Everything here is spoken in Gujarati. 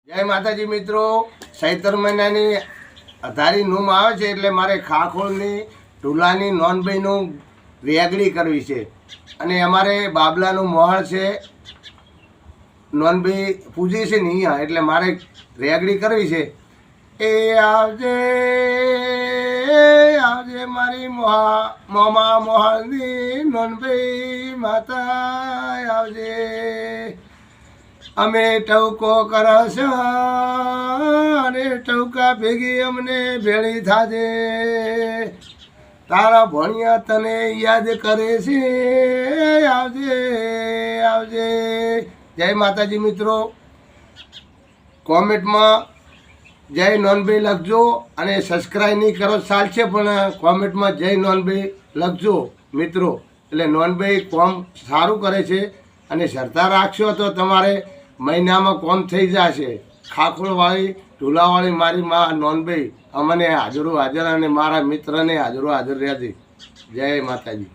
જય માતાજી મિત્રો, ચૈત્ર મહિનાની અધારી નૂમ આવે છે એટલે મારે ખાખોળની ઢુલાની નોનભાઈનું રેગડી કરવી છે અને અમારે બાબલાનું મોહળ છે. નોનભાઈ પૂજી છે ને અહીંયા, એટલે મારે રેગડી કરવી છે. એ આવજે આવજે મારી મોમા મોહળની નોનભાઈ માતા આવજે. અમે ટવકો કરશે અને ટવકા ભેગી અમને ભેળી થાજે. તારા ભણિયા તને યાદ કરે છે. આવજે આવજે. જય માતાજી મિત્રો, કોમેન્ટમાં જય નોનભાઈ લખજો અને સબસ્ક્રાઈબ નહીં કરો ચાલશે, પણ કોમેન્ટમાં જય નોનભાઈ લખજો મિત્રો. એટલે નોનભાઈ કોમ સારું કરે છે અને શ્રદ્ધા રાખશો તો તમારે મહિનામાં કોમ થઈ જશે. ખાખોળવાળી ઢુલાવાળી મારી માં નોનભાઈ અમને હાજરો હાજર અને મારા મિત્રને હાજરો હાજર રહેજે. જય માતાજી.